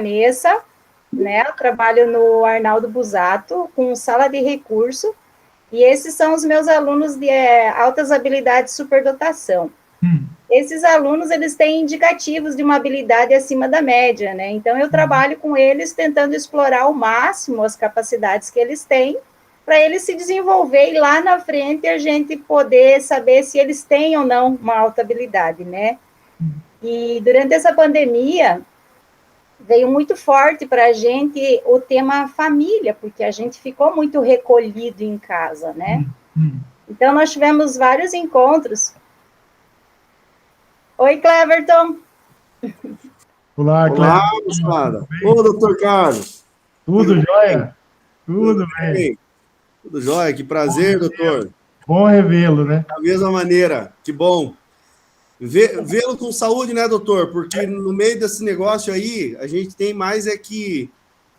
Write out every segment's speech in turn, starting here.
Vanessa, né? Eu trabalho no Arnaldo Busato, com sala de recurso, e esses são os meus alunos de altas habilidades superdotação. Esses alunos, eles têm indicativos de uma habilidade acima da média, né? Então, eu trabalho com eles tentando explorar ao máximo as capacidades que eles têm, para eles se desenvolver e lá na frente a gente poder saber se eles têm ou não uma alta habilidade, né? E durante essa pandemia, veio muito forte para a gente o tema família, porque a gente ficou muito recolhido em casa, né? Então, nós tivemos vários encontros. Oi, Cleverton. Olá, moçada. Ô, doutor Carlos. Tudo jóia? Tudo bem. Tudo jóia, que prazer, doutor. Bom revê-lo, né? Da mesma maneira, que bom. Vê-lo com saúde, né, doutor? Porque no meio desse negócio aí, a gente tem mais que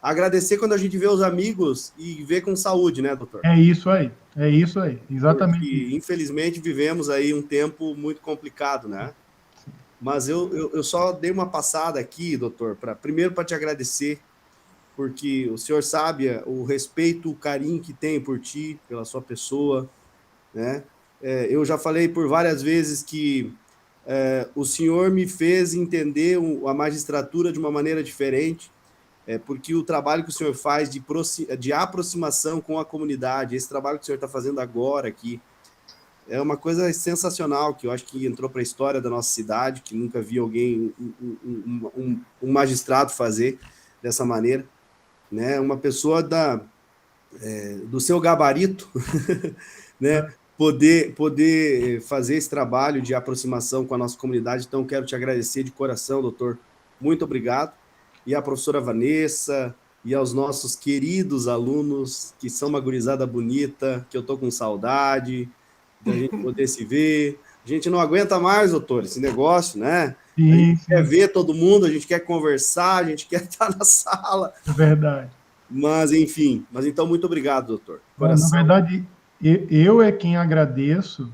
agradecer quando a gente vê os amigos e vê com saúde, né, doutor? É isso aí, exatamente. Porque, infelizmente, vivemos aí um tempo muito complicado, né? Mas eu só dei uma passada aqui, doutor, primeiro para te agradecer, porque o senhor sabe o respeito, o carinho que tem por ti, pela sua pessoa, né? Eu já falei por várias vezes que o senhor me fez entender a magistratura de uma maneira diferente, porque o trabalho que o senhor faz de aproximação com a comunidade, esse trabalho que o senhor está fazendo agora aqui, é uma coisa sensacional, que eu acho que entrou para a história da nossa cidade, que nunca vi alguém, um magistrado fazer dessa maneira, né? Uma pessoa do seu gabarito, né? Poder fazer esse trabalho de aproximação com a nossa comunidade. Então, quero te agradecer de coração, doutor. Muito obrigado. E a professora Vanessa, e aos nossos queridos alunos, que são uma gurizada bonita, que eu estou com saudade da gente poder se ver. A gente não aguenta mais, doutor, esse negócio, né? Sim, a gente quer ver todo mundo, a gente quer conversar, a gente quer estar na sala. É verdade. Mas, enfim, então, muito obrigado, doutor. Na verdade, eu é quem agradeço,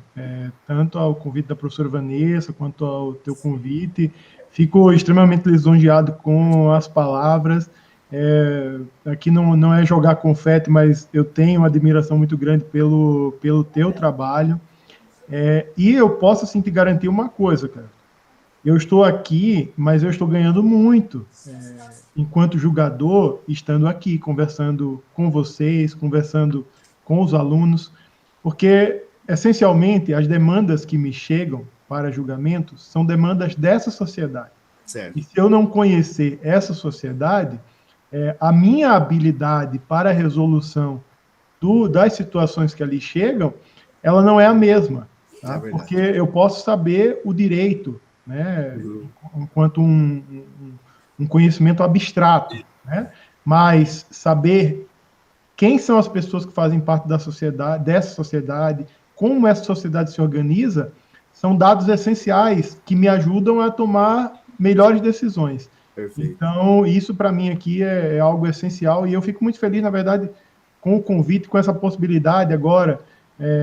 tanto ao convite da professora Vanessa, quanto ao teu convite. Fico extremamente lisonjeado com as palavras. Aqui não é jogar confete, mas eu tenho uma admiração muito grande pelo teu trabalho. E eu posso, assim, te garantir uma coisa, cara. Eu estou aqui, mas eu estou ganhando muito enquanto julgador, estando aqui, conversando com vocês, conversando com os alunos, porque, essencialmente, as demandas que me chegam para julgamento são demandas dessa sociedade. Certo. E se eu não conhecer essa sociedade, a minha habilidade para a resolução das situações que ali chegam, ela não é a mesma. Tá? Porque eu posso saber o direito, né, enquanto um conhecimento abstrato, né? Mas saber quem são as pessoas que fazem parte da sociedade, dessa sociedade, como essa sociedade se organiza, são dados essenciais que me ajudam a tomar melhores decisões. Perfeito. Então, isso para mim aqui é algo essencial, e eu fico muito feliz, na verdade, com o convite, com essa possibilidade agora,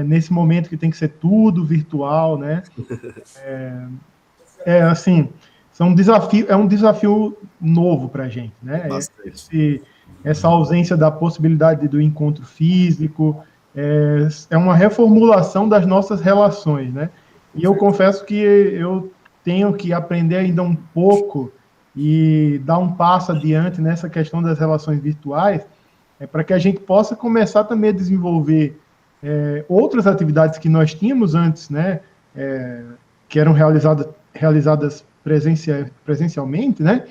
nesse momento que tem que ser tudo virtual, né? Assim, é um desafio novo para a gente, né? Essa ausência da possibilidade do encontro físico, é uma reformulação das nossas relações, né? E eu confesso que eu tenho que aprender ainda um pouco e dar um passo adiante nessa questão das relações virtuais, para que a gente possa começar também a desenvolver outras atividades que nós tínhamos antes, né? Que eram realizadas presencialmente, né?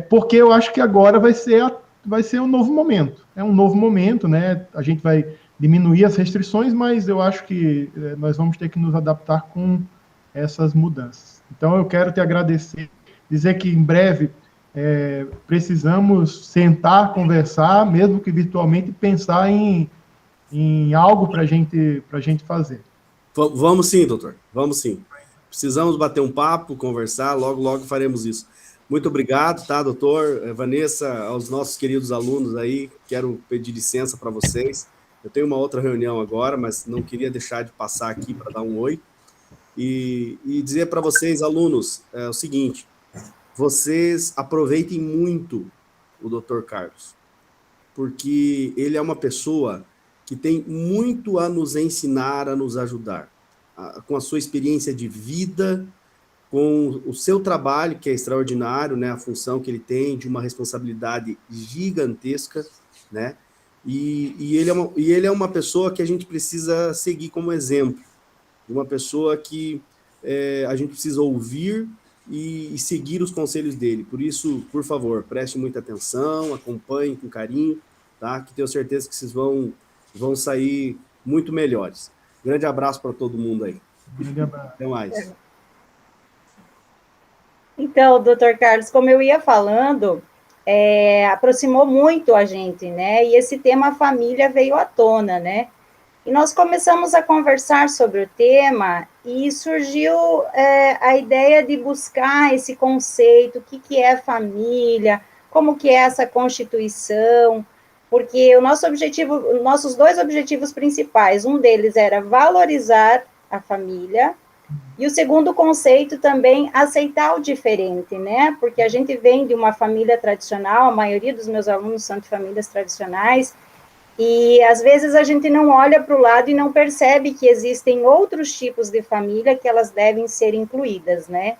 Porque eu acho que agora vai ser um novo momento. É um novo momento, né? A gente vai diminuir as restrições, mas eu acho que nós vamos ter que nos adaptar com essas mudanças. Então, eu quero te agradecer, dizer que em breve precisamos sentar, conversar, mesmo que virtualmente, pensar em algo para a gente fazer. Vamos sim, doutor. Vamos sim. Precisamos bater um papo, conversar, logo faremos isso. Muito obrigado, tá, doutor? Vanessa, aos nossos queridos alunos aí, quero pedir licença para vocês. Eu tenho uma outra reunião agora, mas não queria deixar de passar aqui para dar um oi. E dizer para vocês, alunos, o seguinte, vocês aproveitem muito o Dr. Carlos, porque ele é uma pessoa que tem muito a nos ensinar, a nos ajudar, com a sua experiência de vida, com o seu trabalho, que é extraordinário, né, a função que ele tem, de uma responsabilidade gigantesca, né, e ele é uma pessoa que a gente precisa seguir como exemplo, de uma pessoa que a gente precisa ouvir e seguir os conselhos dele. Por isso, por favor, preste muita atenção, acompanhe com carinho, tá? Que tenho certeza que vocês vão sair muito melhores. Grande abraço para todo mundo aí. Grande abraço. Até mais. Então, doutor Carlos, como eu ia falando, aproximou muito a gente, né? E esse tema família veio à tona, né? E nós começamos a conversar sobre o tema e surgiu a ideia de buscar esse conceito, o que é família, como que é essa constituição, porque o nosso objetivo, nossos dois objetivos principais, um deles era valorizar a família, e o segundo conceito também, aceitar o diferente, né? Porque a gente vem de uma família tradicional, a maioria dos meus alunos são de famílias tradicionais, e às vezes a gente não olha para o lado e não percebe que existem outros tipos de família que elas devem ser incluídas, né?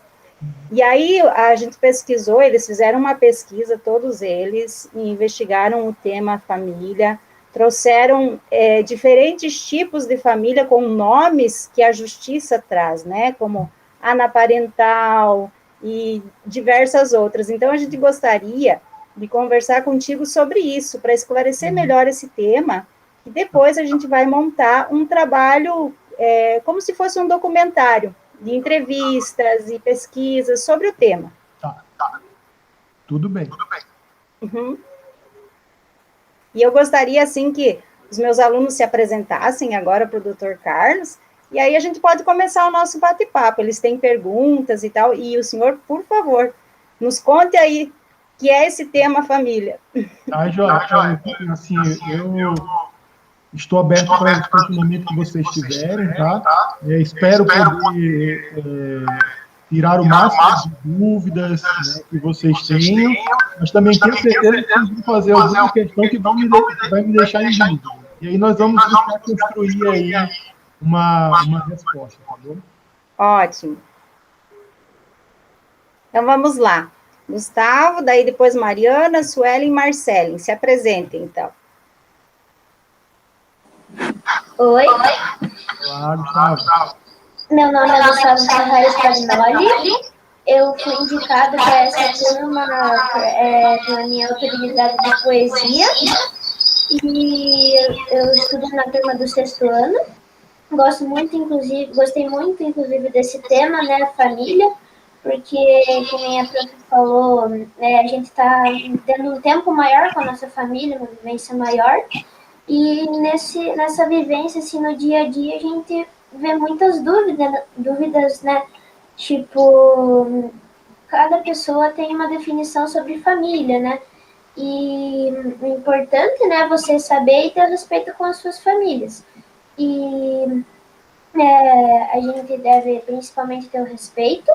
E aí a gente pesquisou, eles fizeram uma pesquisa, todos eles, e investigaram o tema família, trouxeram diferentes tipos de família com nomes que a justiça traz, né? Como anaparental e diversas outras. Então a gente gostaria de conversar contigo sobre isso, para esclarecer melhor esse tema, e depois a gente vai montar um trabalho como se fosse um documentário, de entrevistas e pesquisas sobre o tema. Tá. Tudo bem. Uhum. E eu gostaria, assim, que os meus alunos se apresentassem agora para o Dr. Carlos, e aí a gente pode começar o nosso bate-papo. Eles têm perguntas e tal, e o senhor, por favor, nos conte aí que é esse tema família. Tá, Joia. Assim, eu estou aberto para o questionamento que vocês tiverem, tá? Espero poder tirar o máximo de dúvidas, né, que vocês tenham, mas também tenho certeza que vocês vão fazer alguma questão que vai me deixar em dúvida. E aí nós vamos tentar construir aí uma resposta, tá bom? Ótimo. Então, vamos lá. Gustavo, daí depois Mariana, Suelen e Marcelen. Se apresentem, então. Oi. Olá, Gustavo. Meu nome é Gustavo Ferrari Spagnoli. Eu fui indicado para essa turma pela minha autoridade de poesia. E eu estudo na turma do 6º ano. Gostei muito, inclusive, desse tema, né, família, porque, como a prof falou, a gente está tendo um tempo maior com a nossa família, uma vivência maior, e nessa vivência, assim, no dia a dia, a gente vê muitas dúvidas, né, tipo, cada pessoa tem uma definição sobre família, né, e o importante, né, é você saber e ter respeito com as suas famílias. E a gente deve principalmente ter o respeito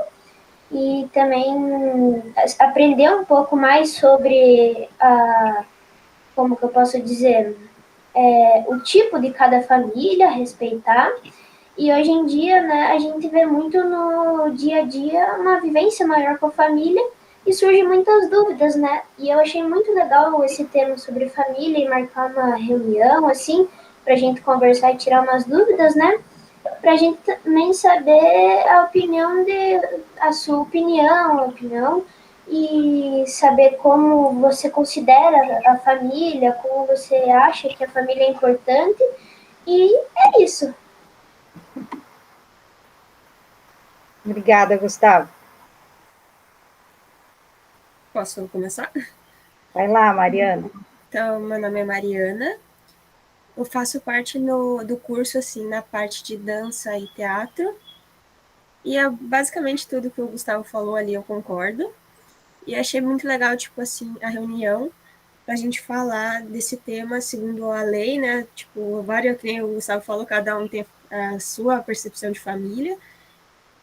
e também aprender um pouco mais sobre como que eu posso dizer, o tipo de cada família, respeitar. E hoje em dia, né, a gente vê muito no dia a dia uma vivência maior com a família e surgem muitas dúvidas, né? E eu achei muito legal esse tema sobre família e marcar uma reunião, assim, pra gente conversar e tirar umas dúvidas, né? Pra gente também saber a sua opinião, e saber como você considera a família, como você acha que a família é importante, e é isso. Obrigada, Gustavo. Posso começar? Vai lá, Mariana. Então, meu nome é Mariana. Eu faço parte do curso, assim, na parte de dança e teatro. E basicamente tudo que o Gustavo falou ali eu concordo. E achei muito legal, tipo assim, a reunião pra gente falar desse tema segundo a lei, né? Tipo, como o Gustavo falou, cada um tem a sua percepção de família.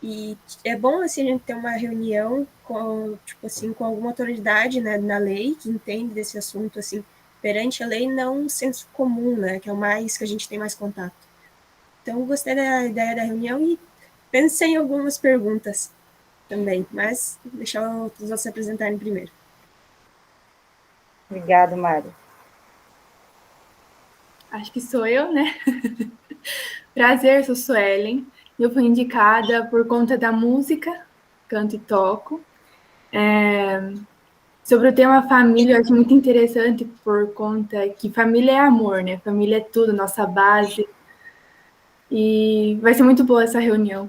E é bom, assim, a gente ter uma reunião com, tipo assim, com alguma autoridade, né, na lei, que entende desse assunto, assim, perante a lei, não um senso comum, né, que é o mais, que a gente tem mais contato. Então, eu gostei da ideia da reunião e pensei em algumas perguntas também, mas vou deixar os outros se apresentarem primeiro. Obrigada, Mário. Acho que sou eu, né? Prazer, sou Suelen. Eu fui indicada por conta da música, canto e toco. Sobre o tema família, eu acho muito interessante por conta que família é amor, né? Família é tudo, nossa base. E vai ser muito boa essa reunião.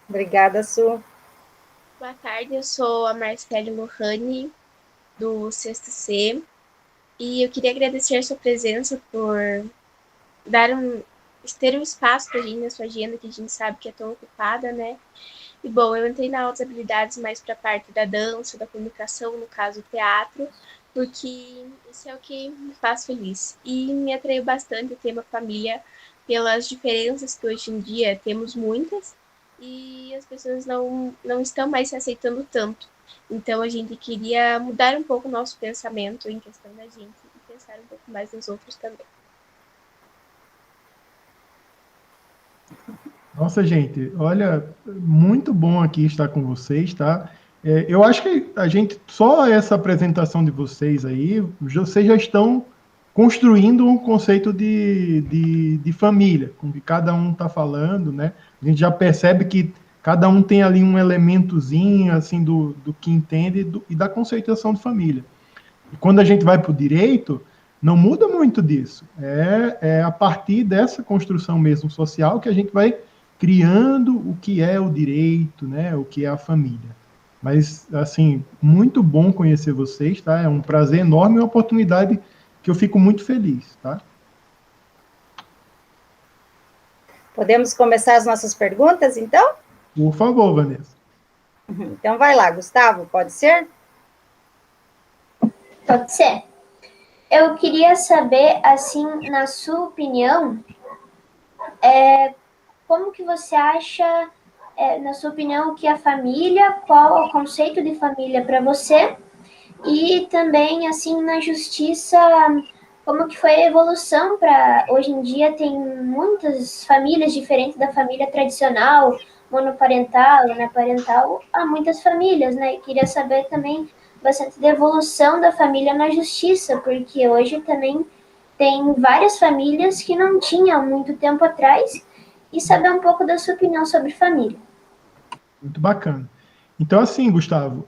Obrigada, Su. Boa tarde, eu sou a Marcele Lohane, do Sexto C, e eu queria agradecer a sua presença por ter um espaço para a gente na sua agenda, que a gente sabe que é tão ocupada, né? E, bom, eu entrei na Altas Habilidades mais para a parte da dança, da comunicação, no caso, o teatro, porque isso é o que me faz feliz. E me atraiu bastante o tema família, pelas diferenças que hoje em dia temos muitas, e as pessoas não estão mais se aceitando tanto. Então, a gente queria mudar um pouco o nosso pensamento em questão da gente e pensar um pouco mais nos outros também. Nossa, gente, olha, muito bom aqui estar com vocês, tá? Eu acho que a gente, só essa apresentação de vocês aí, vocês já estão construindo um conceito de família, com que cada um está falando, né? A gente já percebe que cada um tem ali um elementozinho, assim, do que entende e da conceituação de família. E quando a gente vai para o direito, não muda muito disso. É a partir dessa construção mesmo social que a gente vai criando o que é o direito, né? O que é a família. Mas, assim, muito bom conhecer vocês, tá? É um prazer enorme e uma oportunidade que eu fico muito feliz, tá? Podemos começar as nossas perguntas, então? Por favor, Vanessa. Então, vai lá, Gustavo, pode ser? Pode ser. Eu queria saber, assim, na sua opinião, como que você acha, na sua opinião, o que é a família, qual é o conceito de família para você, e também, assim, na justiça, como que foi a evolução para... Hoje em dia tem muitas famílias diferentes da família tradicional, monoparental, uniparental, há muitas famílias, né? E queria saber também bastante da evolução da família na justiça, porque hoje também tem várias famílias que não tinham muito tempo atrás, e saber um pouco da sua opinião sobre família. Muito bacana. Então, assim, Gustavo,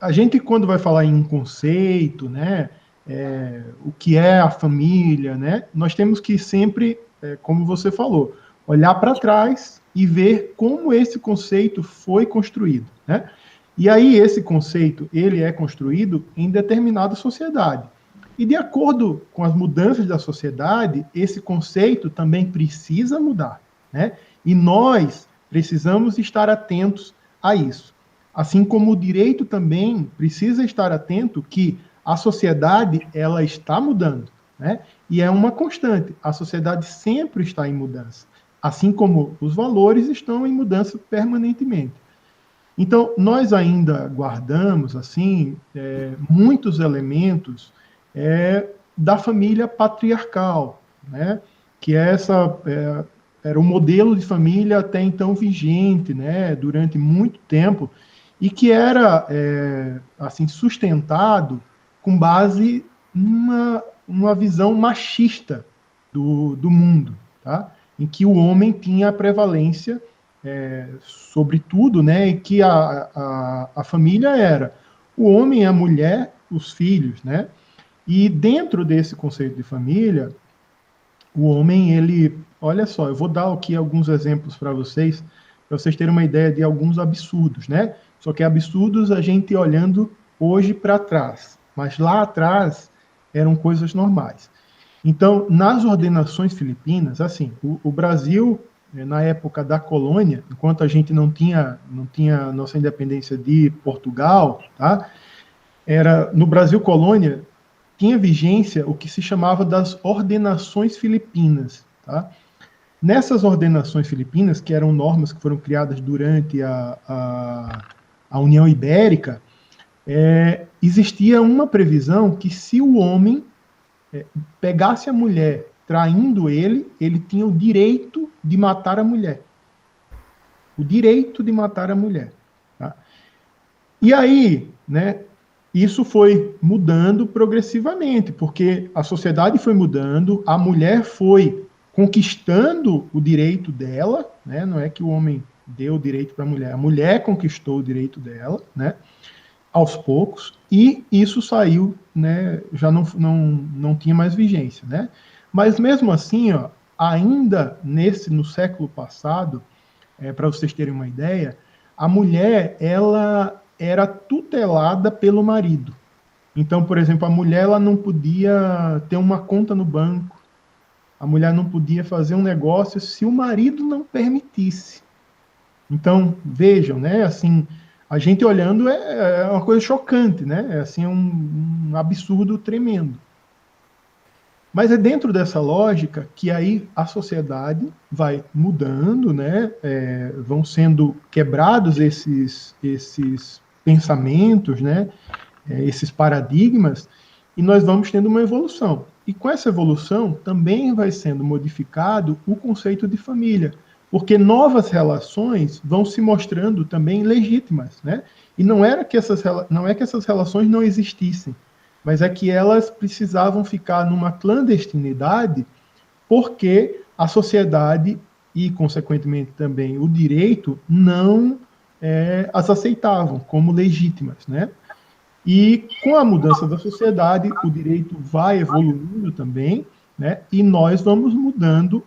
a gente, quando vai falar em um conceito, né, o que é a família, né, nós temos que sempre, como você falou, olhar para trás e ver como esse conceito foi construído, né? E aí, esse conceito, ele é construído em determinada sociedade. E de acordo com as mudanças da sociedade, esse conceito também precisa mudar, né? E nós precisamos estar atentos a isso. Assim como o direito também precisa estar atento que a sociedade, ela está mudando, né? E é uma constante. A sociedade sempre está em mudança, assim como os valores estão em mudança permanentemente. Então, nós ainda guardamos, assim, muitos elementos da família patriarcal, né? Que era o modelo de família até então vigente, né? Durante muito tempo, e que era, assim, sustentado com base numa visão machista do mundo, tá? Em que o homem tinha a prevalência sobre tudo, né? E que a família era o homem, a mulher, os filhos, né? E dentro desse conceito de família, o homem, ele... Olha só, eu vou dar aqui alguns exemplos para vocês terem uma ideia de alguns absurdos, né? Só que absurdos a gente olhando hoje para trás. Mas lá atrás eram coisas normais. Então, nas ordenações filipinas, assim, o Brasil, na época da colônia, enquanto a gente não tinha nossa independência de Portugal, tá? No Brasil colônia, tinha vigência o que se chamava das ordenações filipinas, tá? Nessas ordenações filipinas, que eram normas que foram criadas durante a União Ibérica, existia uma previsão que se o homem pegasse a mulher traindo ele tinha o direito de matar a mulher. O direito de matar a mulher. Tá? E aí, né, isso foi mudando progressivamente, porque a sociedade foi mudando, a mulher foi conquistando o direito dela, né? Não é que o homem deu o direito para a mulher conquistou o direito dela, né? Aos poucos, e isso saiu, né? Já não tinha mais vigência, né? Mas mesmo assim, ó, ainda no século passado, para vocês terem uma ideia, a mulher ela era tutelada pelo marido. Então, por exemplo, a mulher ela não podia ter uma conta no banco, a mulher não podia fazer um negócio se o marido não permitisse. Então, vejam, né, assim, a gente olhando é uma coisa chocante, né, é assim, um absurdo tremendo. Mas é dentro dessa lógica que aí a sociedade vai mudando, né, vão sendo quebrados esses pensamentos, né, esses paradigmas, e nós vamos tendo uma evolução. E com essa evolução também vai sendo modificado o conceito de família, porque novas relações vão se mostrando também legítimas, né? E não é que essas relações não existissem, mas é que elas precisavam ficar numa clandestinidade porque a sociedade e, consequentemente, também o direito não as aceitavam como legítimas, né? E com a mudança da sociedade, o direito vai evoluindo também, né? E nós vamos mudando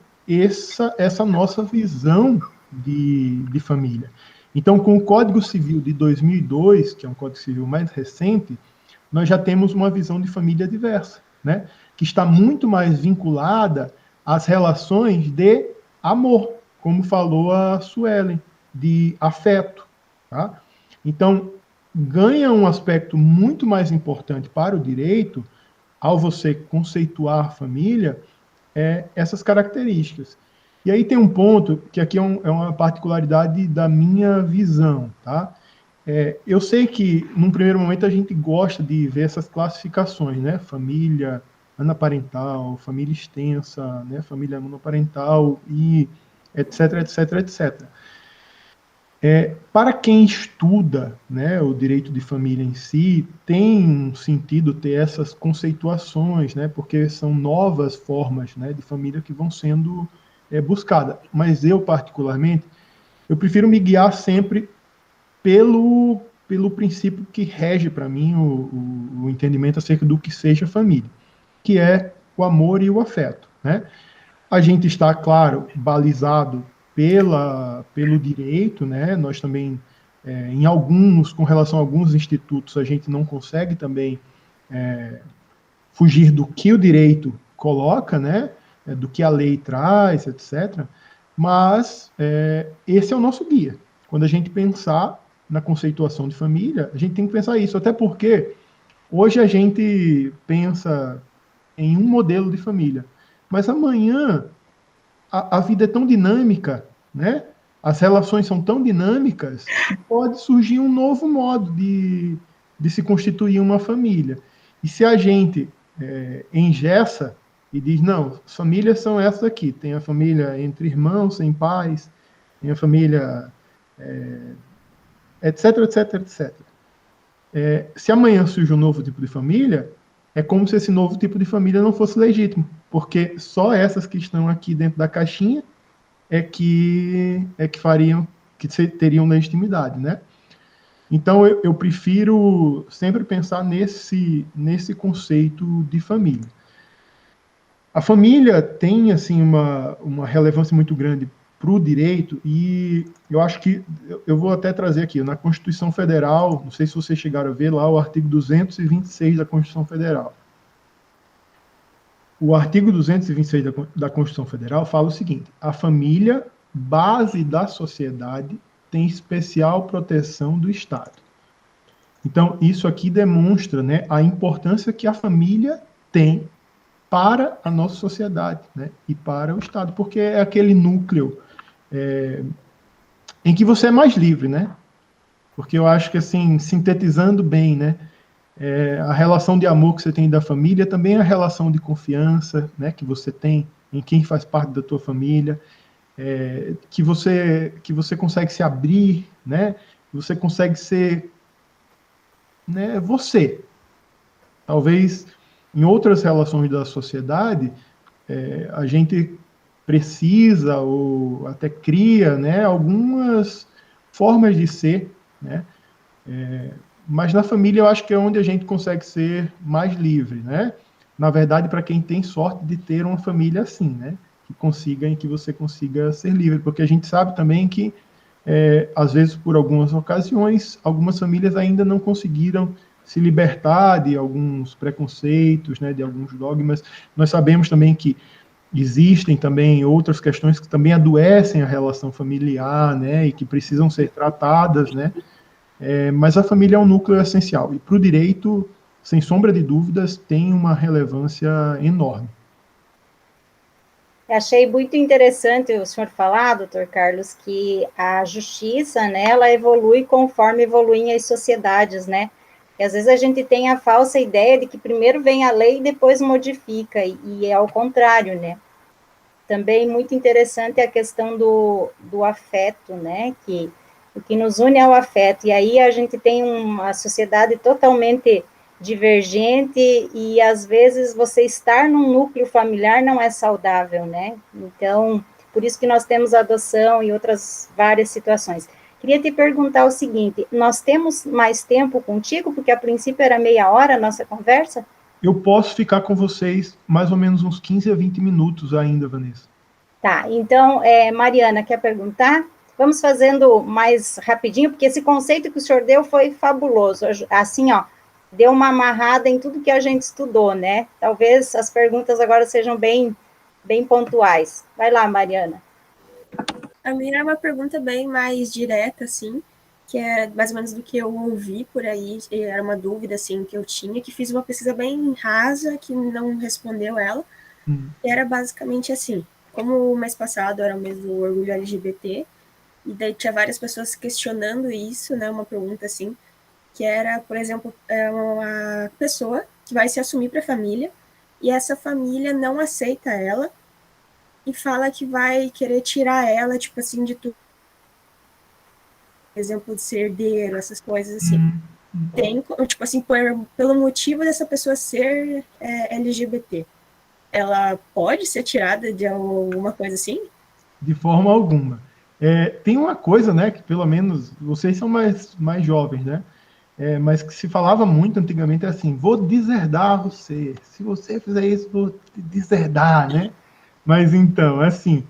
essa nossa visão de família. Então, com o Código Civil de 2002, que é um Código Civil mais recente, nós já temos uma visão de família diversa, né? Que está muito mais vinculada às relações de amor, como falou a Suelen, de afeto, tá? Então, ganha um aspecto muito mais importante para o direito, ao você conceituar a família, essas características. E aí tem um ponto, que aqui é uma particularidade da minha visão, tá? Eu sei que, num primeiro momento, a gente gosta de ver essas classificações, né? Família anaparental, família extensa, né? Família monoparental, e etc, etc, etc. Para quem estuda, né, o direito de família em si, tem um sentido ter essas conceituações, né, porque são novas formas, né, de família que vão sendo buscadas. Mas eu, particularmente, eu prefiro me guiar sempre pelo princípio que rege para mim o entendimento acerca do que seja família, que é o amor e o afeto, né? A gente está, claro, balizado pelo direito, né? Nós também, com relação a alguns institutos, a gente não consegue também fugir do que o direito coloca, né? Do que a lei traz, etc. Mas esse é o nosso guia. Quando a gente pensar na conceituação de família, a gente tem que pensar isso, até porque hoje a gente pensa em um modelo de família, mas amanhã a vida é tão dinâmica, né? As relações são tão dinâmicas que pode surgir um novo modo de se constituir uma família. E se a gente engessa e diz, não, as famílias são essas aqui, tem a família entre irmãos, sem pais, tem a família, etc, etc, etc. Se amanhã surge um novo tipo de família, é como se esse novo tipo de família não fosse legítimo, porque só essas que estão aqui dentro da caixinha é que teriam legitimidade, né? Então, eu prefiro sempre pensar nesse conceito de família. A família tem, assim, uma relevância muito grande para o direito, e eu acho que, eu vou até trazer aqui, na Constituição Federal, não sei se vocês chegaram a ver lá, o artigo 226 da Constituição Federal. O artigo 226 da Constituição Federal fala o seguinte: a família, base da sociedade, tem especial proteção do Estado. Então, isso aqui demonstra, né, a importância que a família tem para a nossa sociedade, né? E para o Estado, porque é aquele núcleo em que você é mais livre, né? Porque eu acho que, assim, sintetizando bem, né? A relação de amor que você tem da família também é a relação de confiança, né? Que você tem em quem faz parte da tua família, que você consegue se abrir, né? Você consegue ser, né, você. Talvez em outras relações da sociedade, a gente precisa ou até cria, né, algumas formas de ser, né? Mas na família eu acho que é onde a gente consegue ser mais livre, né? Na verdade, para quem tem sorte de ter uma família assim, né? Em que você consiga ser livre, porque a gente sabe também que às vezes por algumas ocasiões, algumas famílias ainda não conseguiram se libertar de alguns preconceitos, né? De alguns dogmas. Nós sabemos também que existem também outras questões que também adoecem a relação familiar, né? E que precisam ser tratadas, né? Mas a família é um núcleo essencial. E para o direito, sem sombra de dúvidas, tem uma relevância enorme. Eu achei muito interessante o senhor falar, doutor Carlos, que a justiça, né, ela evolui conforme evoluem as sociedades, né? E às vezes a gente tem a falsa ideia de que primeiro vem a lei e depois modifica, e é ao contrário, né? Também muito interessante a questão do afeto, né? Que o que nos une é o afeto. E aí a gente tem uma sociedade totalmente divergente e às vezes você estar num núcleo familiar não é saudável, né? Então, por isso que nós temos a adoção e outras várias situações. Queria te perguntar o seguinte, nós temos mais tempo contigo, porque a princípio era meia hora a nossa conversa? Eu posso ficar com vocês mais ou menos uns 15 a 20 minutos ainda, Vanessa. Tá, então, Mariana, quer perguntar? Vamos fazendo mais rapidinho, porque esse conceito que o senhor deu foi fabuloso. Assim, ó, deu uma amarrada em tudo que a gente estudou, né? Talvez as perguntas agora sejam bem pontuais. Vai lá, Mariana. A minha é uma pergunta bem mais direta, assim, que é mais ou menos do que eu ouvi por aí, era uma dúvida, assim, que eu tinha, que fiz uma pesquisa bem rasa, que não respondeu ela, que era basicamente assim, como o mês passado era o mês do orgulho LGBT, e daí tinha várias pessoas questionando isso, né, uma pergunta assim, que era, por exemplo, uma pessoa que vai se assumir para a família, e essa família não aceita ela, e fala que vai querer tirar ela, tipo assim, de tudo. Exemplo de ser herdeiro, essas coisas assim. Tem, tipo assim, pelo motivo dessa pessoa ser LGBT. Ela pode ser tirada de alguma coisa assim? De forma alguma. Tem uma coisa, né, que pelo menos vocês são mais jovens, né? Mas que se falava muito antigamente assim, vou deserdar você. Se você fizer isso, vou te deserdar, né? Mas então, assim,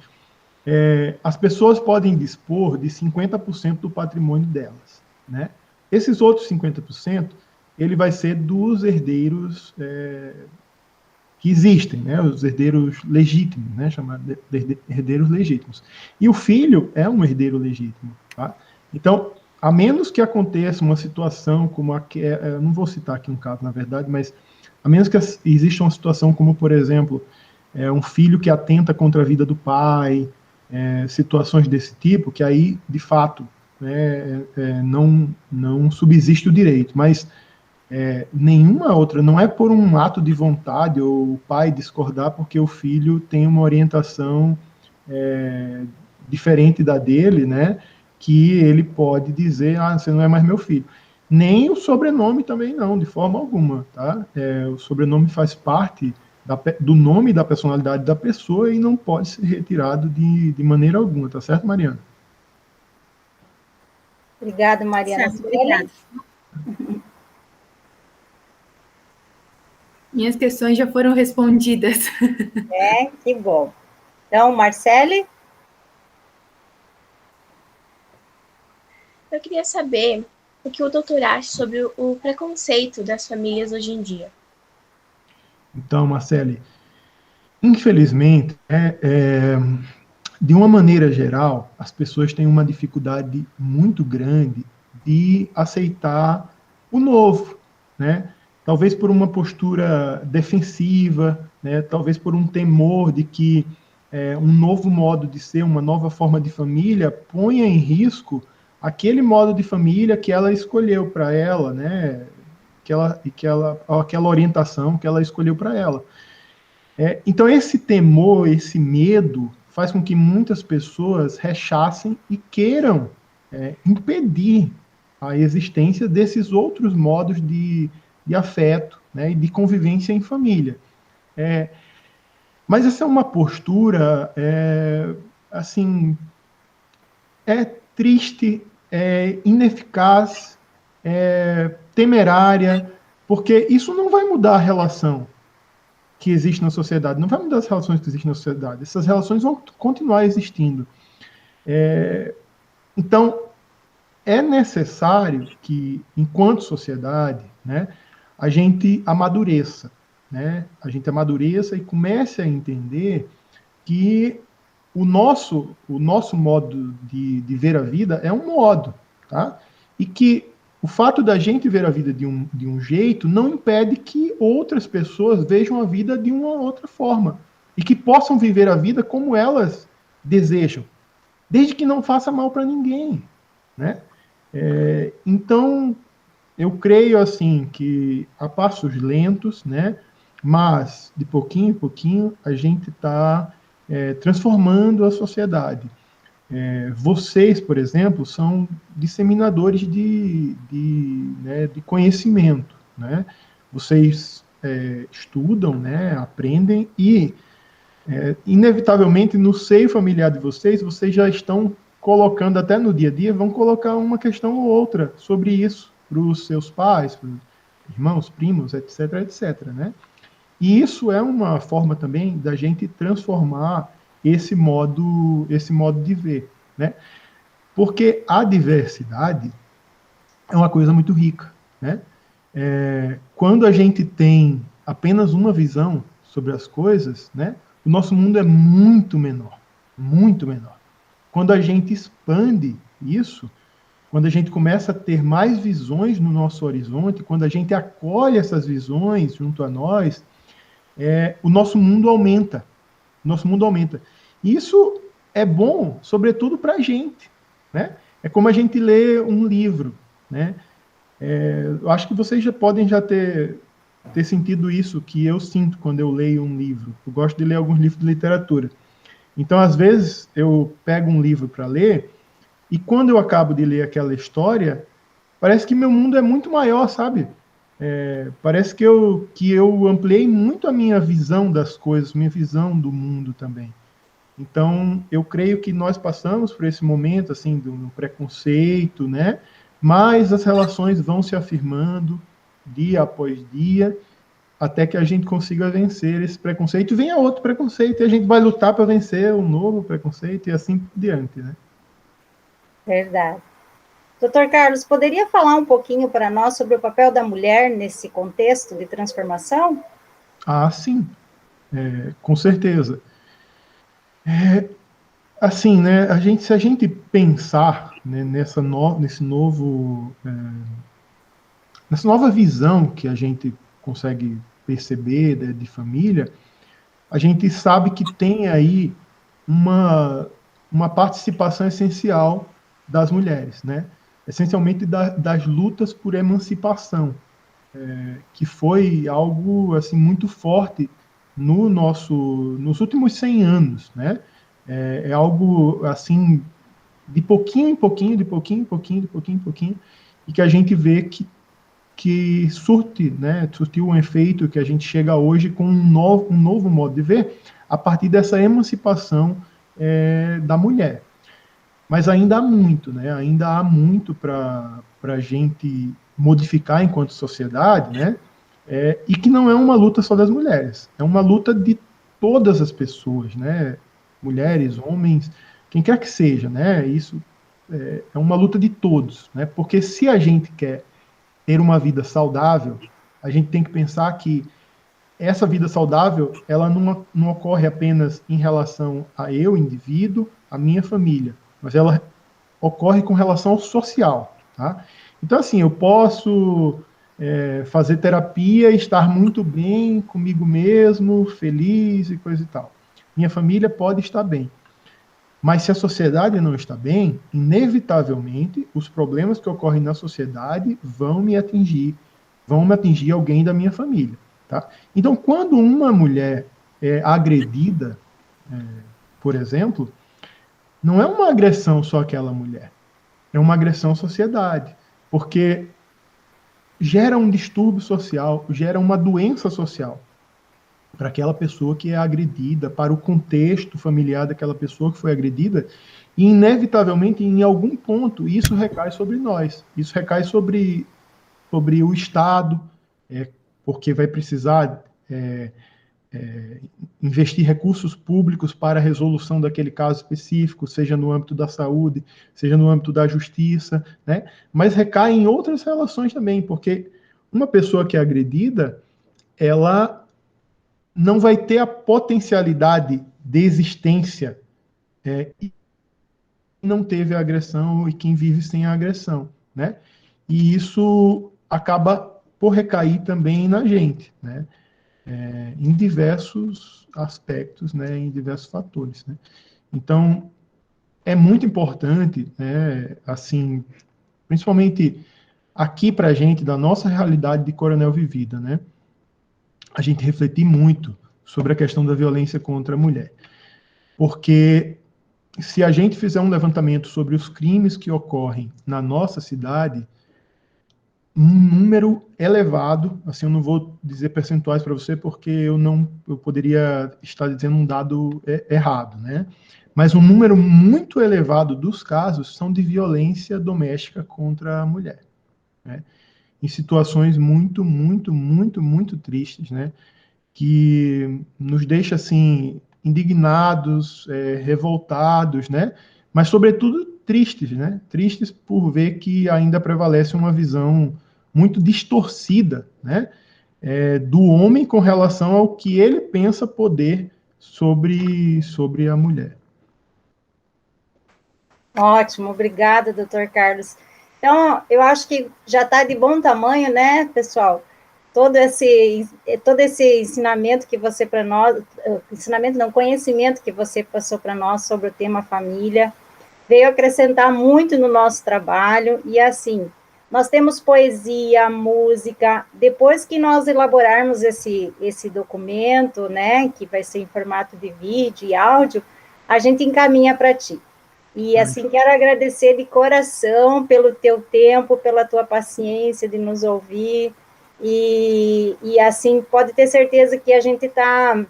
as pessoas podem dispor de 50% do patrimônio delas, né? Esses outros 50%, ele vai ser dos herdeiros que existem, né? Os herdeiros legítimos, né? Chamados de herdeiros legítimos. E o filho é um herdeiro legítimo, tá? Então, a menos que aconteça uma situação como a que eu não vou citar aqui um caso, na verdade, mas a menos que exista uma situação como, por exemplo, um filho que atenta contra a vida do pai, situações desse tipo, que aí, de fato, não subsiste o direito, mas nenhuma outra, não é por um ato de vontade ou o pai discordar porque o filho tem uma orientação diferente da dele, né, que ele pode dizer, você não é mais meu filho. Nem o sobrenome também não, de forma alguma, tá? O sobrenome faz parte do nome e da personalidade da pessoa e não pode ser retirado de maneira alguma, tá certo, Mariana? Obrigada, Mariana. Certo, obrigada. Minhas questões já foram respondidas. Que bom. Então, Marcele? Eu queria saber o que o doutor acha sobre o preconceito das famílias hoje em dia. Então, Marcele, infelizmente, de uma maneira geral, as pessoas têm uma dificuldade muito grande de aceitar o novo, né? Talvez por uma postura defensiva, né, talvez por um temor de que um novo modo de ser, uma nova forma de família, ponha em risco aquele modo de família que ela escolheu para ela, né, aquela orientação que ela escolheu para ela. Então, esse temor, esse medo, faz com que muitas pessoas rechacem e queiram impedir a existência desses outros modos de afeto, né, e de convivência em família. Mas essa é uma postura, assim, triste, ineficaz, temerária, porque isso não vai mudar a relação que existe na sociedade, não vai mudar as relações que existem na sociedade, essas relações vão continuar existindo. Então, é necessário que, enquanto sociedade, né, a gente amadureça, né, e comece a entender que o nosso modo de ver a vida é um modo, tá? E que o fato da gente ver a vida de um jeito não impede que outras pessoas vejam a vida de uma outra forma e que possam viver a vida como elas desejam, desde que não faça mal para ninguém, né? Então, eu creio assim que a passos lentos, né? Mas de pouquinho em pouquinho a gente está transformando a sociedade. Vocês, por exemplo, são disseminadores de conhecimento, né? Vocês estudam, né? Aprendem e, inevitavelmente, no seio familiar de vocês já estão colocando, até no dia a dia, vão colocar uma questão ou outra sobre isso para os seus pais, para os irmãos, primos, etc., etc., né? E isso é uma forma também da gente transformar esse modo de ver, né? Porque a diversidade é uma coisa muito rica, né? Quando a gente tem apenas uma visão sobre as coisas, né? O nosso mundo é muito menor, muito menor. Quando a gente expande isso, quando a gente começa a ter mais visões no nosso horizonte, quando a gente acolhe essas visões junto a nós, o nosso mundo aumenta. Nosso mundo aumenta. Isso é bom, sobretudo para a gente, né? É como a gente lê um livro, né? Eu acho que vocês já podem ter sentido isso que eu sinto quando eu leio um livro. Eu gosto de ler alguns livros de literatura. Então, às vezes, eu pego um livro para ler e quando eu acabo de ler aquela história, parece que meu mundo é muito maior, sabe? Parece que eu ampliei muito a minha visão das coisas, minha visão do mundo também. Então, eu creio que nós passamos por esse momento, assim, do preconceito, né? Mas as relações vão se afirmando dia após dia, até que a gente consiga vencer esse preconceito. E venha outro preconceito, e a gente vai lutar para vencer um novo preconceito, e assim por diante, né? Verdade. Doutor Carlos, poderia falar um pouquinho para nós sobre o papel da mulher nesse contexto de transformação? Ah, sim. Com certeza. Assim, né, se a gente pensar, né, nessa nova visão que a gente consegue perceber, né, de família, a gente sabe que tem aí uma participação essencial das mulheres, né? Essencialmente das lutas por emancipação, que foi algo assim muito forte nos últimos 100 anos, né? É algo assim de pouquinho em pouquinho, e que a gente vê que surtiu um efeito que a gente chega hoje com um novo modo de ver a partir dessa emancipação da mulher. Mas ainda há muito, né? Ainda há muito para a gente modificar enquanto sociedade, né? E que não é uma luta só das mulheres, é uma luta de todas as pessoas, né? Mulheres, homens, quem quer que seja, né? Isso é uma luta de todos, né? Porque se a gente quer ter uma vida saudável, a gente tem que pensar que essa vida saudável, ela não ocorre apenas em relação a eu, indivíduo, a minha família, mas ela ocorre com relação ao social, tá? Então, assim, eu posso fazer terapia e estar muito bem comigo mesmo, feliz e coisa e tal. Minha família pode estar bem. Mas se a sociedade não está bem, inevitavelmente, os problemas que ocorrem na sociedade vão me atingir alguém da minha família. Tá? Então, quando uma mulher é agredida, por exemplo, não é uma agressão só àquela mulher, é uma agressão à sociedade, porque gera um distúrbio social, gera uma doença social para aquela pessoa que é agredida, para o contexto familiar daquela pessoa que foi agredida, e inevitavelmente, em algum ponto, isso recai sobre nós, isso recai sobre o Estado, porque vai precisar investir recursos públicos para a resolução daquele caso específico, seja no âmbito da saúde, seja no âmbito da justiça, né? Mas recai em outras relações também, porque uma pessoa que é agredida, ela não vai ter a potencialidade de existência e não teve a agressão e quem vive sem a agressão, né? E isso acaba por recair também na gente, né? Em diversos aspectos, né? Em diversos fatores, né? Então, é muito importante, né? Assim, principalmente aqui para a gente, da nossa realidade de Coronel Vivida, né? A gente refletir muito sobre a questão da violência contra a mulher. Porque se a gente fizer um levantamento sobre os crimes que ocorrem na nossa cidade, um número elevado, assim, eu não vou dizer percentuais para você, porque eu poderia estar dizendo um dado errado, né? Mas um número muito elevado dos casos são de violência doméstica contra a mulher, né? Em situações muito, muito, muito, muito tristes, né? Que nos deixa, assim, indignados, revoltados, né? Mas, sobretudo, tristes, né? Tristes por ver que ainda prevalece uma visão muito distorcida, né? Do homem com relação ao que ele pensa poder sobre a mulher. Ótimo, obrigada, doutor Carlos. Então, eu acho que já está de bom tamanho, né, pessoal? Todo esse ensinamento que você para nós, ensinamento não, conhecimento que você passou para nós sobre o tema família, veio acrescentar muito no nosso trabalho, e assim, nós temos poesia, música, depois que nós elaborarmos esse documento, né, que vai ser em formato de vídeo e áudio, a gente encaminha para ti. E assim, quero agradecer de coração pelo teu tempo, pela tua paciência de nos ouvir, e assim, pode ter certeza que a gente está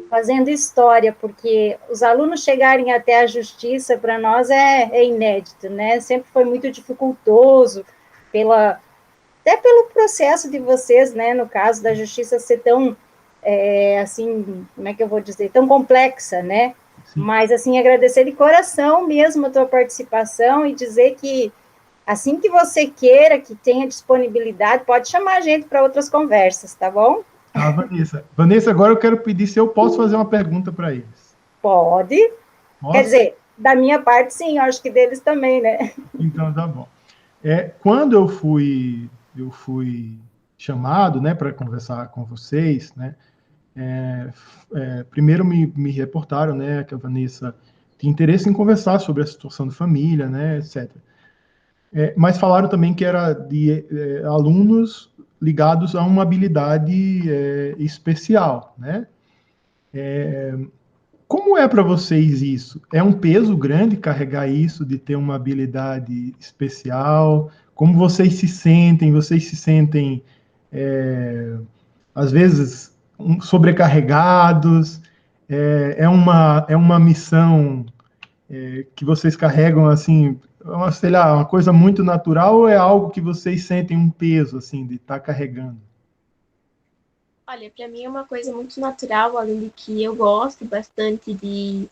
fazendo história, porque os alunos chegarem até a justiça, para nós, é inédito, né? Sempre foi muito dificultoso, até pelo processo de vocês, né? No caso da justiça ser tão, assim, como é que eu vou dizer, tão complexa, né? Sim. Mas, assim, agradecer de coração mesmo a tua participação e dizer que, assim que você queira, que tenha disponibilidade, pode chamar a gente para outras conversas, tá bom? Vanessa. Vanessa, agora eu quero pedir se eu posso fazer uma pergunta para eles. Pode. Posso? Quer dizer, da minha parte, sim, eu acho que deles também, né? Então, tá bom. Quando eu fui chamado, né, para conversar com vocês, né, primeiro me reportaram, né, que a Vanessa tinha interesse em conversar sobre a situação da família, né, etc. Mas falaram também que era de alunos ligados a uma habilidade especial, né? Como é para vocês isso? É um peso grande carregar isso, de ter uma habilidade especial? Como vocês se sentem? Vocês se sentem, às vezes, sobrecarregados? É uma missão que vocês carregam, assim, sei lá, uma coisa muito natural, ou é algo que vocês sentem um peso, assim, de estar carregando? Olha, para mim é uma coisa muito natural, além de que eu gosto bastante de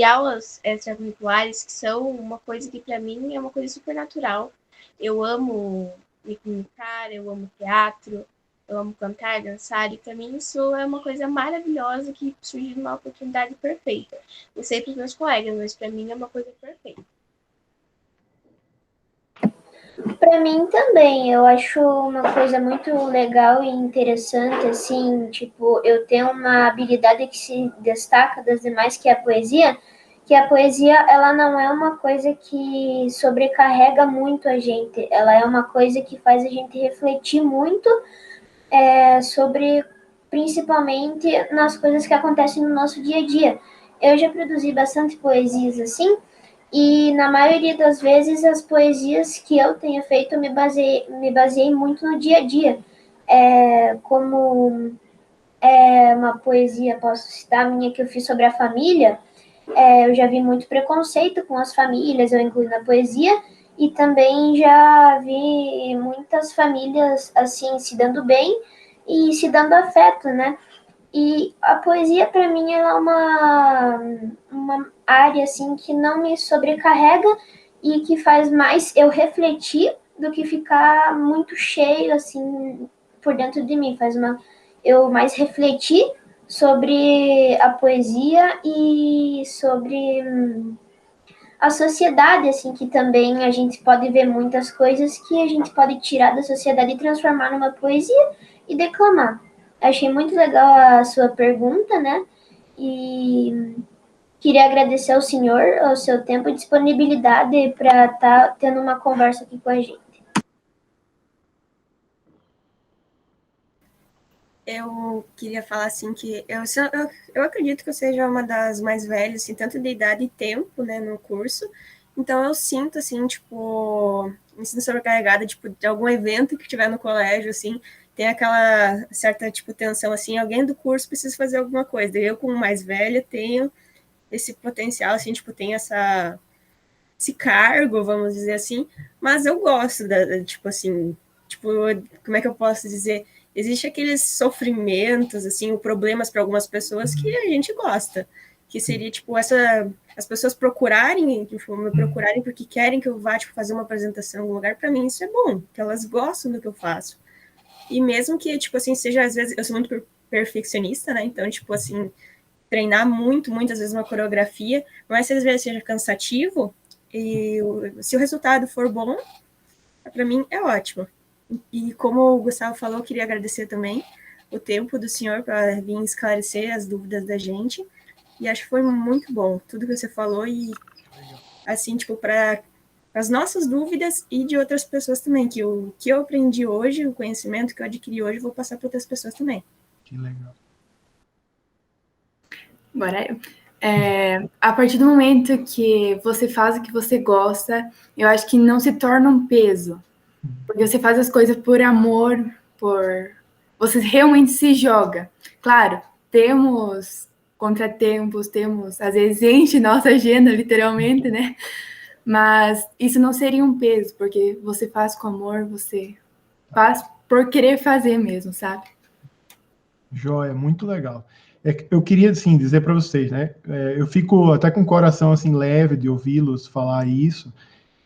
aulas extracurriculares, que são uma coisa que para mim é uma coisa super natural. Eu amo me comunicar, eu amo teatro, eu amo cantar, dançar, e para mim isso é uma coisa maravilhosa que surgiu numa oportunidade perfeita. Não sei para os meus colegas, mas para mim é uma coisa perfeita. Para mim também, eu acho uma coisa muito legal e interessante, assim, tipo, eu tenho uma habilidade que se destaca das demais, que a poesia, ela não é uma coisa que sobrecarrega muito a gente, ela é uma coisa que faz a gente refletir muito sobre, principalmente, nas coisas que acontecem no nosso dia a dia. Eu já produzi bastante poesias, assim, e na maioria das vezes as poesias que eu tenho feito me baseei muito no dia a dia. Como uma poesia, posso citar a minha que eu fiz sobre a família, eu já vi muito preconceito com as famílias, eu incluí na poesia, e também já vi muitas famílias assim se dando bem e se dando afeto, né? E a poesia, para mim, ela é uma área assim que não me sobrecarrega e que faz mais eu refletir do que ficar muito cheio assim por dentro de mim. Eu mais refletir sobre a poesia e sobre a sociedade, assim, que também a gente pode ver muitas coisas que a gente pode tirar da sociedade e transformar numa poesia e declamar. Achei muito legal a sua pergunta, né? E queria agradecer ao senhor, ao seu tempo e disponibilidade para estar tendo uma conversa aqui com a gente. Eu queria falar assim que eu acredito que eu seja uma das mais velhas, assim, tanto de idade e tempo, né, no curso. Então eu sinto assim, tipo, me sinto sobrecarregada, tipo, de algum evento que tiver no colégio, assim, tem aquela certa tipo tensão assim, alguém do curso precisa fazer alguma coisa. Eu, como mais velha, tenho esse potencial, assim, tipo, tenho esse cargo, vamos dizer assim, mas eu gosto tipo assim, tipo, como é que eu posso dizer? Existe aqueles sofrimentos, assim, problemas para algumas pessoas que a gente gosta, que seria, tipo, as pessoas procurarem, tipo, me procurarem porque querem que eu vá, tipo, fazer uma apresentação em algum lugar, para mim isso é bom, que elas gostam do que eu faço. E mesmo que, tipo assim, seja, às vezes, eu sou muito perfeccionista, né, então, tipo assim, treinar muitas vezes uma coreografia, mas se às vezes seja cansativo, e se o resultado for bom, para mim é ótimo. E como o Gustavo falou, eu queria agradecer também o tempo do senhor para vir esclarecer as dúvidas da gente. E acho que foi muito bom tudo que você falou e assim, tipo, para as nossas dúvidas e de outras pessoas também, que o que eu aprendi hoje, o conhecimento que eu adquiri hoje, vou passar para outras pessoas também. Que legal. Agora, a partir do momento que você faz o que você gosta, eu acho que não se torna um peso. Porque você faz as coisas por amor, você realmente se joga. Claro, temos contratempos, às vezes enche nossa agenda, literalmente, né? Mas isso não seria um peso, porque você faz com amor, você faz por querer fazer mesmo, sabe? Joia, muito legal. Eu queria, assim, dizer para vocês, né? Eu fico até com o coração, assim, leve de ouvi-los falar isso,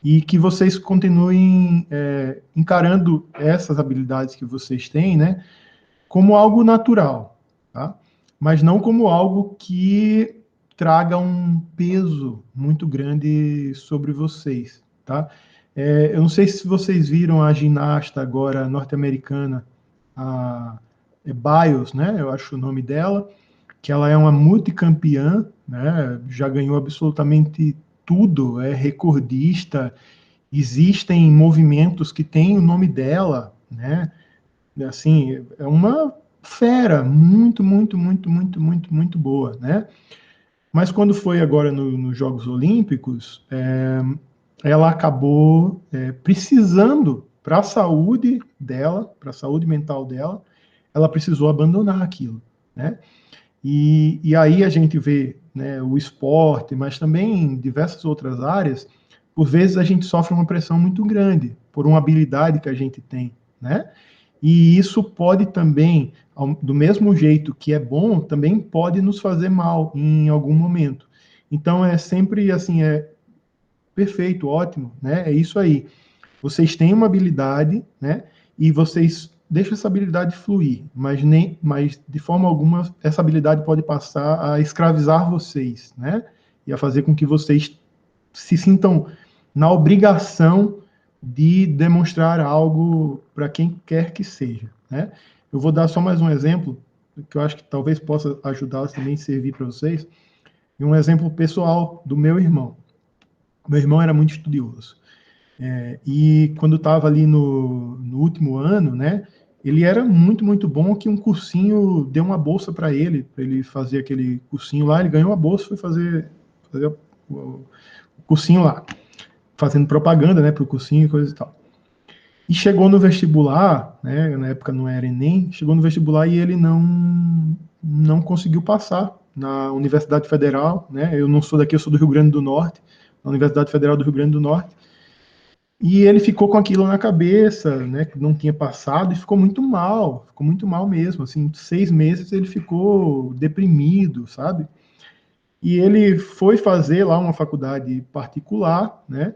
e que vocês continuem encarando essas habilidades que vocês têm, né? Como algo natural, tá? Mas não como algo que traga um peso muito grande sobre vocês, tá? Eu não sei se vocês viram a ginasta agora norte-americana, a Biles, né? Eu acho o nome dela, que ela é uma multicampeã, né? Já ganhou absolutamente tudo, é recordista. Existem movimentos que têm o nome dela, né? Assim, é uma fera muito, muito, muito, muito, muito, muito boa, né? Mas quando foi agora nos Jogos Olímpicos, ela acabou precisando, para a saúde dela, para a saúde mental dela, ela precisou abandonar aquilo, né? E aí a gente vê, né, o esporte, mas também em diversas outras áreas, por vezes a gente sofre uma pressão muito grande por uma habilidade que a gente tem, né? E isso pode também, do mesmo jeito que é bom, também pode nos fazer mal em algum momento. Então é sempre assim, perfeito, ótimo, né? É isso aí. Vocês têm uma habilidade, né? E vocês deixam essa habilidade fluir, mas de forma alguma essa habilidade pode passar a escravizar vocês, né? E a fazer com que vocês se sintam na obrigação de demonstrar algo para quem quer que seja, né? Eu vou dar só mais um exemplo, que eu acho que talvez possa ajudá-los também a servir para vocês, e um exemplo pessoal do meu irmão. Meu irmão era muito estudioso. E quando estava ali no último ano, né, ele era muito, muito bom, que um cursinho deu uma bolsa para ele fazer aquele cursinho lá, ele ganhou a bolsa, foi fazer o cursinho lá, fazendo propaganda, né, para o cursinho e coisa e tal. E chegou no vestibular, né, na época não era Enem, chegou no vestibular e ele não conseguiu passar na Universidade Federal, né, eu não sou daqui, eu sou do Rio Grande do Norte, na Universidade Federal do Rio Grande do Norte, e ele ficou com aquilo na cabeça, né, que não tinha passado, e ficou muito mal mesmo, assim, 6 meses ele ficou deprimido, sabe? E ele foi fazer lá uma faculdade particular, né,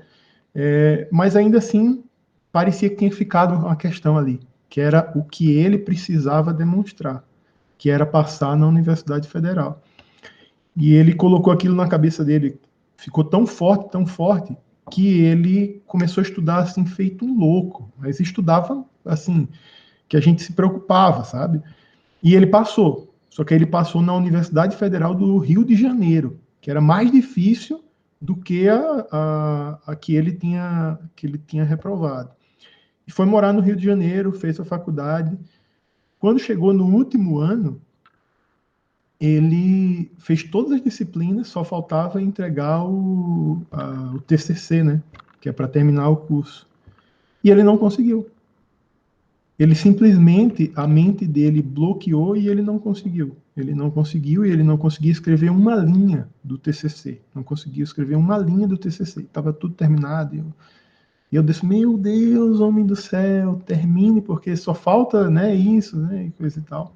mas ainda assim parecia que tinha ficado uma questão ali, que era o que ele precisava demonstrar, que era passar na Universidade Federal. E ele colocou aquilo na cabeça dele, ficou tão forte, que ele começou a estudar assim, feito um louco, mas estudava assim, que a gente se preocupava, sabe? E ele passou, só que ele passou na Universidade Federal do Rio de Janeiro, que era mais difícil do que a que ele tinha reprovado. E foi morar no Rio de Janeiro, fez a faculdade. Quando chegou no último ano, ele fez todas as disciplinas, só faltava entregar o TCC, né? Que é para terminar o curso. E ele não conseguiu. Ele simplesmente, a mente dele bloqueou e ele não conseguiu. Ele não conseguiu e ele não conseguia escrever uma linha do TCC. Não conseguia escrever uma linha do TCC. Estava tudo terminado. E eu disse, meu Deus, homem do céu, termine, porque só falta, né, isso, né, e coisa e tal.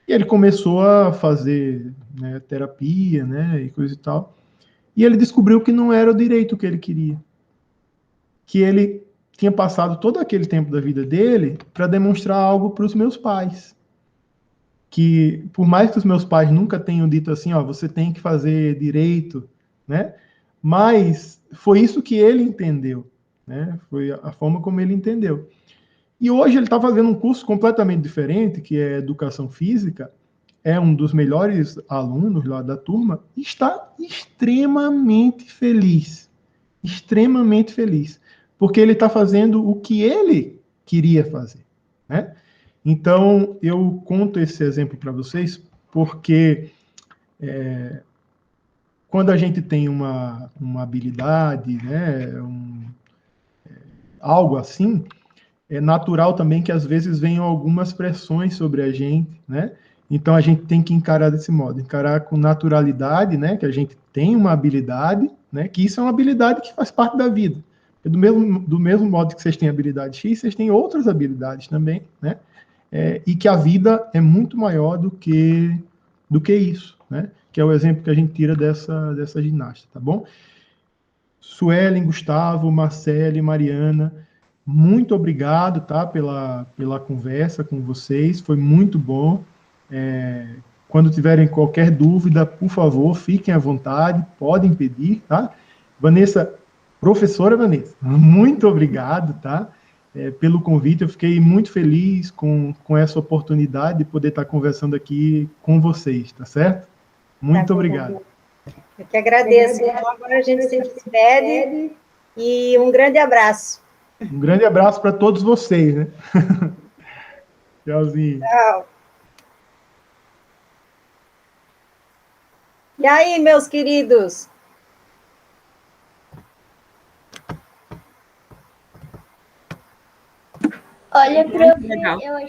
E ele começou a fazer, né, terapia, né, e coisa e tal. E ele descobriu que não era o direito que ele queria. Que ele tinha passado todo aquele tempo da vida dele para demonstrar algo para os meus pais. Que, por mais que os meus pais nunca tenham dito assim, ó, você tem que fazer direito, né? Mas foi isso que ele entendeu, né? Foi a forma como ele entendeu. E hoje ele está fazendo um curso completamente diferente, que é Educação Física, é um dos melhores alunos lá da turma, e está extremamente feliz, porque ele está fazendo o que ele queria fazer, né? Então, eu conto esse exemplo para vocês, porque quando a gente tem uma habilidade, né, algo assim, é natural também que às vezes venham algumas pressões sobre a gente, né? Então a gente tem que encarar desse modo, encarar com naturalidade, né? Que a gente tem uma habilidade, né? Que isso é uma habilidade que faz parte da vida. Do mesmo modo que vocês têm habilidade X, vocês têm outras habilidades também, né? E que a vida é muito maior do que isso, né? Que é o exemplo que a gente tira dessa ginasta, tá bom? Suelen, Gustavo, Marcele, Mariana, muito obrigado, tá, pela conversa com vocês, foi muito bom. Quando tiverem qualquer dúvida, por favor, fiquem à vontade, podem pedir, tá? Vanessa, professora Vanessa, muito obrigado, tá? Pelo convite, eu fiquei muito feliz com essa oportunidade de poder estar conversando aqui com vocês, tá certo? Muito obrigado. Eu que agradeço. Então, agora a gente se despede e um grande abraço. Um grande abraço para todos vocês, né? Tchauzinho. Tchau. E aí, meus queridos? Olha, prof, eu achei